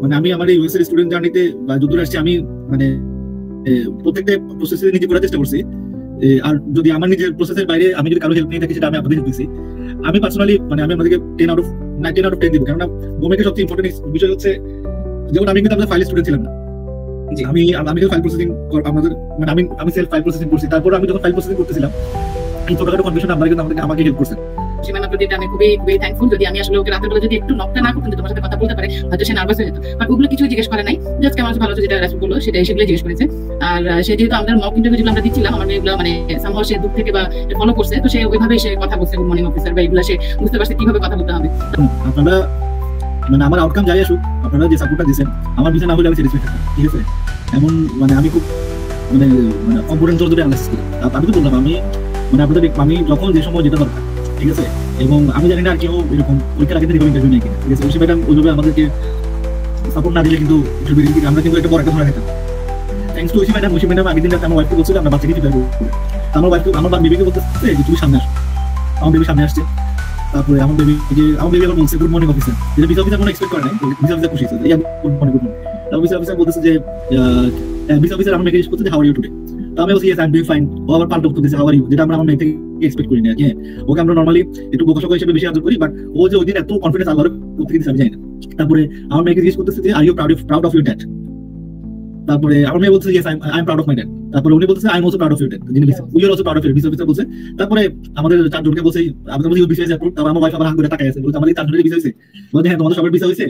মানে আমি আমার এই ইউএসএ স্টুডেন্ট জার্নিতে বা যুক্তরাষ্ট্রে আমি মানে প্রত্যেকটা প্রসেসে নিজে করার চেষ্টা করছি। আর যদি আমার নিজের প্রসেসের বাইরে আমি যদি কারো হেল্প নিয়ে থাকি সেটা আমি আপনাদের হেল্প দিচ্ছি। আমি পার্সোনালি মানে আমি আপনাদেরকে 10 আউট অফ 10 দিব, কারণ বোমেকে সবচেয়ে ইম্পর্টেন্ট বিষয় হচ্ছে যেমন আমি কিন্তু আপনাদের ফাইল স্টুডেন্ট ছিলাম না। আমি ফাইল প্রসেসিং আমাদের মানে আমি সেলফ ফাইল প্রসেসিং করছি। তারপর আমি যখন ফাইল প্রসেসিং করতেছিলাম এই ছোটখাটো কনফিউশন আপনারা কিন্তু আমাকে হেল্প করছেন। সীমানার প্রতি আমি খুবই খুবই থ্যাঙ্কফুল। যদি আমি আসলে ওকে রাতের বেলা যদি একটু নকটা না করতাম তোমার সাথে কথা বলতে পারে হয়তো সে নার্ভাস হয়ে যেত, বাট ওগুলো কিছু জিজ্ঞেস করে নাই। জাস্ট কেমন ভালো হচ্ছে যেটা রাসুল বললো সেটাই সেগুলো জিজ্ঞেস করেছে। আর সে যেহেতু আমাদের মক ইন্টারভিউ যেগুলো আমরা দিচ্ছিলাম আমার মেয়েগুলো মানে সামহাও সে দূর থেকে বা ফলো করছে, তো সে ওইভাবেই সে কথা বলছে গুড মর্নিং অফিসার বা এগুলো সে বুঝতে পারছে কিভাবে কথা বলতে হবে। আপনারা মানে আমার আউটকাম যাই আসুক আপনারা যে সাপোর্টটা দিচ্ছেন আমার বিষয় না হলে আমি স্যাটিসফাইড থাকি, ঠিক আছে? এমন মানে আমি খুব মানে কম্পোনেন্ট ধরে অ্যানালাইসিস করি। আমি তো বললাম আমি মানে আপনাদের আমি যখন যে সময় যেটা দরকার, ঠিক আছে? এবং আমি জানি না আর কেউ এরকম পরীক্ষার আগে থেকে ইন্টারভিউ নেই কিনা, ঠিক আছে? ওই ম্যাডাম ওইভাবে আমাদেরকে সাপোর্ট না দিলে কিন্তু আমরা কিন্তু একটা বড় একটা ধরে নিতাম। থ্যাংকস টু ঐশী ম্যাডাম আগের দিন রাতে আমার ওয়াইফকে বলছিল আমরা বাচ্চাকে প্রিপেয়ার করবো। আমার বেবিকে বলতেছে যে তুমি সামনে আসো। আমার বেবি সামনে আসছে। তারপরে আমার বেবি এখন বলছে গুড মর্নিং অফিসার, যেটা ভিসা অফিসার কোনো এক্সপেক্ট করে নাই। ভিসা খুশি হয়েছে গুড মর্নিং। তারপর ভিসা অফিসার বলতেছে যে ভিসা অফিসার আমার মেয়েকে জিজ্ঞেস করতে হাউ আর ইউ টুডে। তো আমি বলছি yes I am doing fine. ও আবার পাল্টা উত্তর দিয়েছে হাউ আর ইউ, যেটা আমরা আমার মেয়ে থেকে এক্সপেক্ট করি না। হ্যাঁ, ওকে আমরা নর্মালি একটু বোকাশোকা হিসেবে বেশি আদর করি, বাট ও যে ওই দিন এত কনফিডেন্স আল্লাহর করতে দিয়েছে আমি জানি না। তারপরে আমার মেয়েকে জিজ্ঞেস করতেছে যে are you proud of your dad. তারপরে আমার মেয়ে বলছে yes I am proud of my dad. তারপরে উনি বলছে I am also proud of your dad, যিনি we are also proud of your, visa officer বলছে। তারপরে আমাদের চারজনকে বলছে আমাদের ভিসা হয়েছে। তারপর আমার ওয়াইফ আবার হাত ধরে তাকায় আছে, বলছে আমাদের চারজনের ভিসা হয়েছে। বলছে হ্যাঁ তোমাদের সবার ভিসা হয়েছে।